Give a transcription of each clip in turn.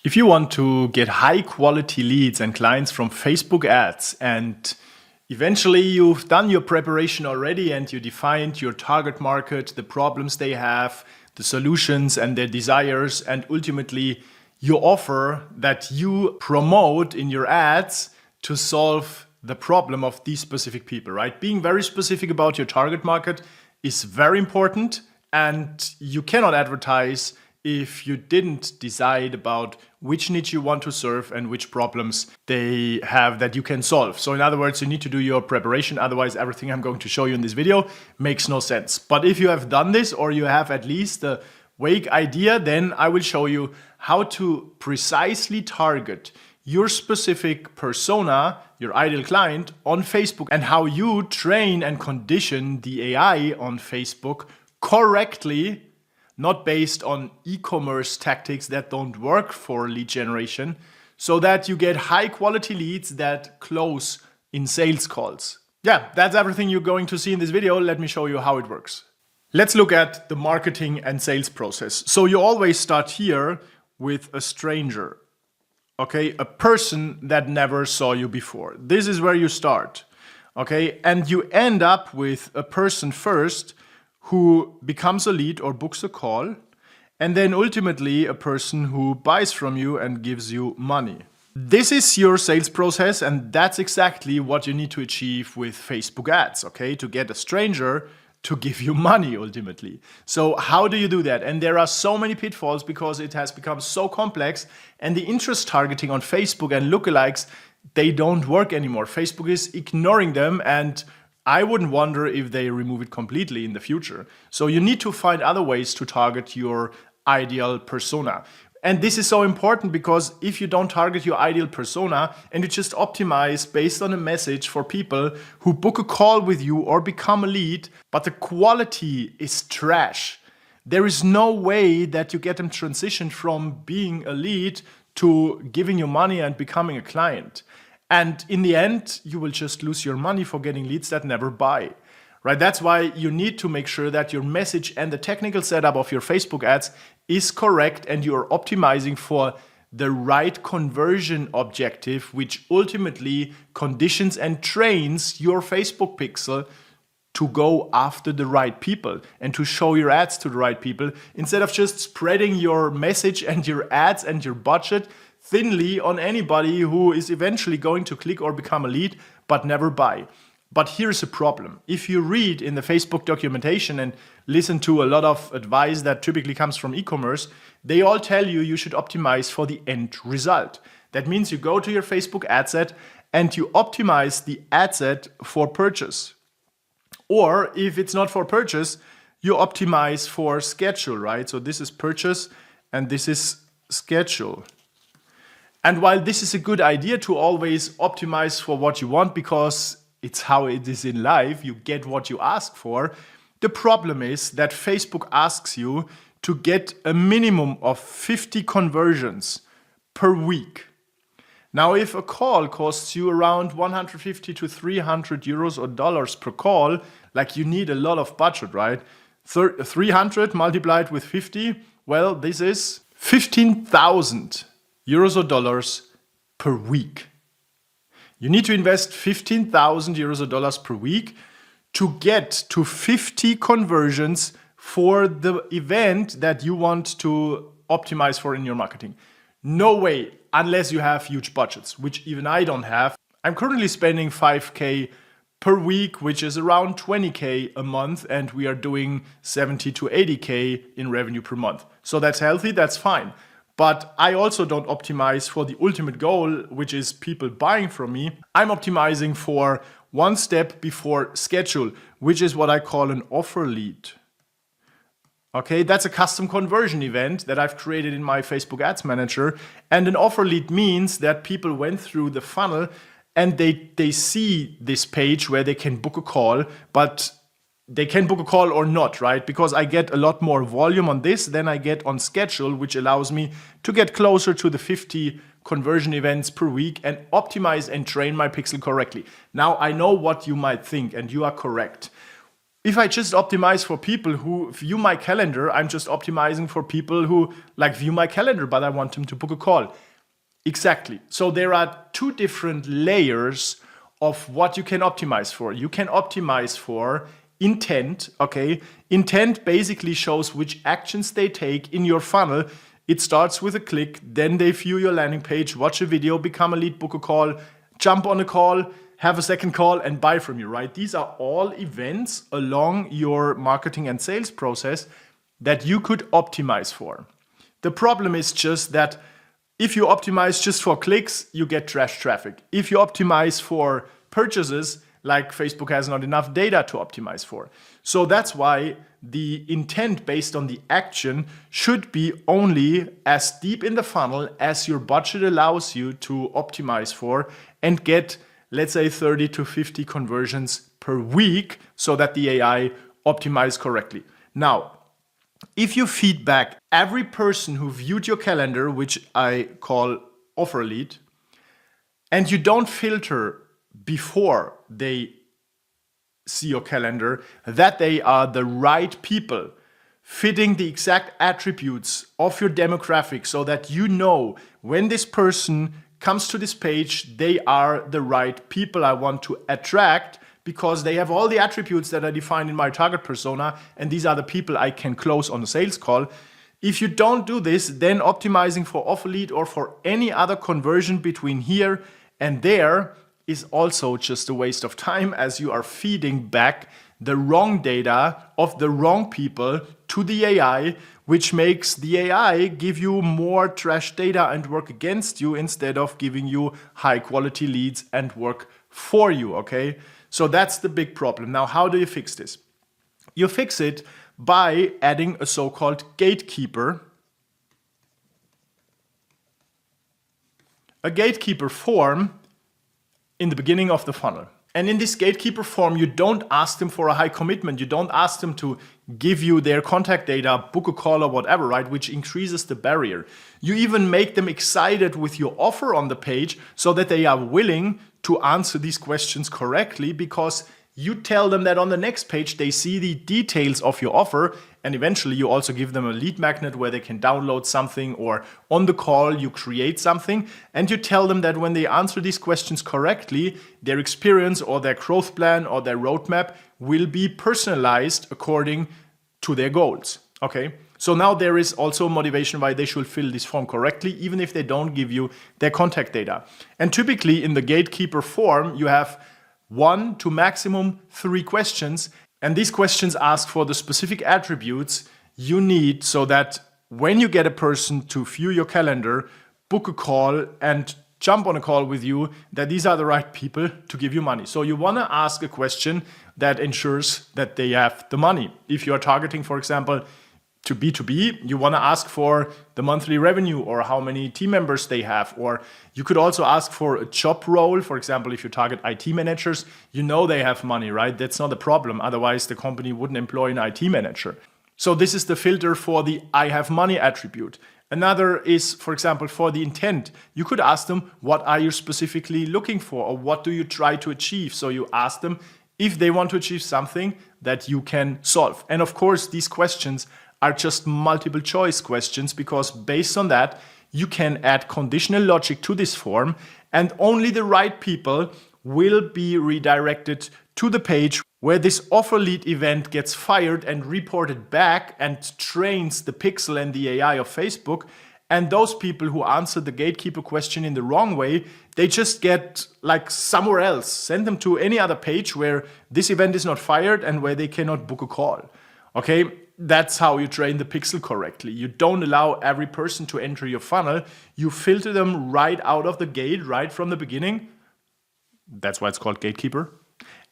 If you want to get high quality leads and clients from Facebook ads, and eventually you've done your preparation already and you defined your target market, the problems they have, the solutions and their desires, and ultimately your offer that you promote in your ads to solve the problem of these specific people, right? Being very specific about your target market is very important, and you cannot advertise if you didn't decide about which niche you want to serve and which problems they have that you can solve. So in other words, you need to do your preparation. Otherwise, everything I'm going to show you in this video makes no sense. But if you have done this, or you have at least a vague idea, then I will show you how to precisely target your specific persona, your ideal client, on Facebook, and how you train and condition the AI on Facebook correctly, not based on e-commerce tactics that don't work for lead generation, so that you get high quality leads that close in sales calls. Yeah, that's everything you're going to see in this video. Let me show you how it works. Let's look at the marketing and sales process. So you always start here with a stranger, okay? A person that never saw you before. This is where you start, okay? And you end up with a person first who becomes a lead or books a call, and then ultimately a person who buys from you and gives you money. This is your sales process, and that's exactly what you need to achieve with Facebook ads, okay? To get a stranger to give you money ultimately. So how do you do that? And there are so many pitfalls because it has become so complex, and the interest targeting on Facebook and lookalikes, they don't work anymore. Facebook is ignoring them, and I wouldn't wonder if they remove it completely in the future. So you need to find other ways to target your ideal persona. And this is so important because if you don't target your ideal persona and you just optimize based on a message for people who book a call with you or become a lead, but the quality is trash, there is no way that you get them transitioned from being a lead to giving you money and becoming a client. And in the end, you will just lose your money for getting leads that never buy, right? That's why you need to make sure that your message and the technical setup of your Facebook ads is correct, and you're optimizing for the right conversion objective, which ultimately conditions and trains your Facebook pixel to go after the right people and to show your ads to the right people, instead of just spreading your message and your ads and your budget thinly on anybody who is eventually going to click or become a lead but never buy. But here's a problem. If you read in the Facebook documentation and listen to a lot of advice that typically comes from e-commerce, they all tell you you should optimize for the end result. That means you go to your Facebook ad set and you optimize the ad set for purchase. Or if it's not for purchase, you optimize for schedule, right? So this is purchase and this is schedule. And while this is a good idea to always optimize for what you want, because it's how it is in life, you get what you ask for, the problem is that Facebook asks you to get a minimum of 50 conversions per week. Now, if a call costs you around 150 to 300 euros or dollars per call, like you need a lot of budget, right? 300 multiplied with 50, well, this is 15,000 euros or dollars per week. You need to invest 15,000 euros or dollars per week to get to 50 conversions for the event that you want to optimize for in your marketing. No way, unless you have huge budgets, which even I don't have. I'm currently spending 5K per week, which is around 20K a month, and we are doing 70 to 80K in revenue per month. So that's healthy, that's fine. But I also don't optimize for the ultimate goal, which is people buying from me. I'm optimizing for one step before schedule, which is what I call an offer lead. Okay, that's a custom conversion event that I've created in my Facebook Ads Manager. And an offer lead means that people went through the funnel and they see this page where they can book a call, but they can book a call or not, right? Because I get a lot more volume on this than I get on schedule, which allows me to get closer to the 50 conversion events per week and optimize and train my pixel correctly. Now, I know what you might think, and you are correct. If I just optimize for people who view my calendar, I'm just optimizing for people who like view my calendar, but I want them to book a call. Exactly. So there are two different layers of what you can optimize for. You can optimize for intent, okay? Intent basically shows which actions they take in your funnel. It starts with a click, then they view your landing page, watch a video, become a lead, book a call, jump on a call, have a second call, and buy from you, right? These are all events along your marketing and sales process that you could optimize for. The problem is just that if you optimize just for clicks, you get trash traffic. If you optimize for purchases, like Facebook has not enough data to optimize for. So that's why the intent based on the action should be only as deep in the funnel as your budget allows you to optimize for and get, let's say, 30 to 50 conversions per week so that the AI optimizes correctly. Now, if you feed back every person who viewed your calendar, which I call offer lead, and you don't filter before they see your calendar that they are the right people fitting the exact attributes of your demographic so that you know when this person comes to this page, they are the right people I want to attract because they have all the attributes that are defined in my target persona, and these are the people I can close on the sales call. If you don't do this, then optimizing for offer lead or for any other conversion between here and there is also just a waste of time, as you are feeding back the wrong data of the wrong people to the AI, which makes the AI give you more trash data and work against you instead of giving you high quality leads and work for you, okay? So that's the big problem. Now, how do you fix this? You fix it by adding a so-called gatekeeper. A gatekeeper form in the beginning of the funnel. And in this gatekeeper form, you don't ask them for a high commitment. You don't ask them to give you their contact data, book a call or whatever, right? Which increases the barrier. You even make them excited with your offer on the page so that they are willing to answer these questions correctly, because you tell them that on the next page they see the details of your offer, and eventually you also give them a lead magnet where they can download something, or on the call you create something, and you tell them that when they answer these questions correctly, their experience or their growth plan or their roadmap will be personalized according to their goals. Okay, so now there is also motivation why they should fill this form correctly, even if they don't give you their contact data. And typically in the gatekeeper form, you have 1 to maximum 3 questions. And these questions ask for the specific attributes you need so that when you get a person to view your calendar, book a call, and jump on a call with you, that these are the right people to give you money. So you want to ask a question that ensures that they have the money. If you are targeting, for example, to B2B, you want to ask for the monthly revenue or how many team members they have. Or you could also ask for a job role. For example, if you target IT managers, you know they have money, right? That's not a problem. Otherwise, the company wouldn't employ an IT manager. So this is the filter for the I have money attribute. Another is, for example, for the intent. You could ask them, what are you specifically looking for? Or what do you try to achieve? So you ask them if they want to achieve something that you can solve. And of course, these questions are just multiple choice questions, because based on that, you can add conditional logic to this form, and only the right people will be redirected to the page where this offer lead event gets fired and reported back and trains the pixel and the AI of Facebook. And those people who answer the gatekeeper question in the wrong way, they just get like somewhere else. Send them to any other page where this event is not fired and where they cannot book a call. Okay, that's how you train the pixel correctly. You don't allow every person to enter your funnel. You filter them right out of the gate, right from the beginning. That's why it's called gatekeeper.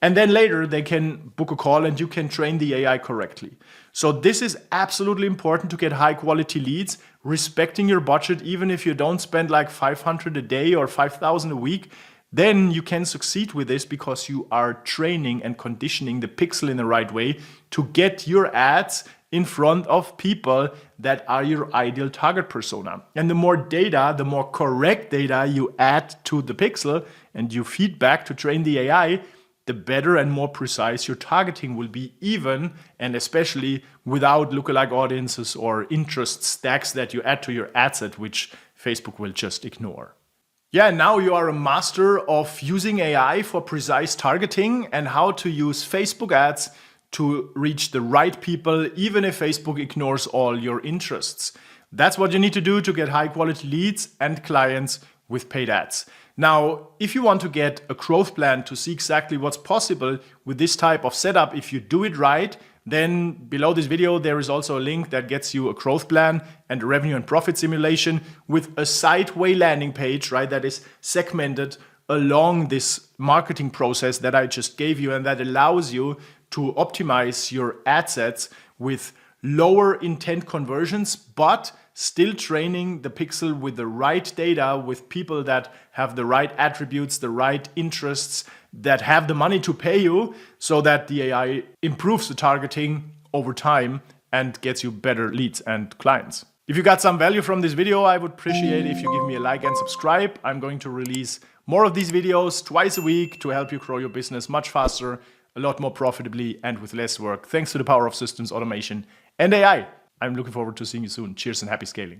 And then later they can book a call and you can train the AI correctly. So this is absolutely important to get high quality leads, respecting your budget. Even if you don't spend like 500 a day or 5,000 a week, then you can succeed with this because you are training and conditioning the pixel in the right way to get your ads in front of people that are your ideal target persona. And the more data, the more correct data you add to the pixel and you feed back to train the AI, the better and more precise your targeting will be, even and especially without lookalike audiences or interest stacks that you add to your ad set, which Facebook will just ignore. Yeah, now you are a master of using AI for precise targeting and how to use Facebook ads to reach the right people, even if Facebook ignores all your interests. That's what you need to do to get high quality leads and clients with paid ads. Now, if you want to get a growth plan to see exactly what's possible with this type of setup, if you do it right, then below this video, there is also a link that gets you a growth plan and a revenue and profit simulation with a sideway landing page, right? That is segmented along this marketing process that I just gave you, and that allows you to optimize your ad sets with lower intent conversions, but still training the pixel with the right data, with people that have the right attributes, the right interests, that have the money to pay you, so that the AI improves the targeting over time and gets you better leads and clients. If you got some value from this video, I would appreciate if you give me a like and subscribe. I'm going to release more of these videos twice a week to help you grow your business much faster, a lot more profitably, and with less work, thanks to the power of systems, automation, and AI. I'm looking forward to seeing you soon. Cheers and happy scaling.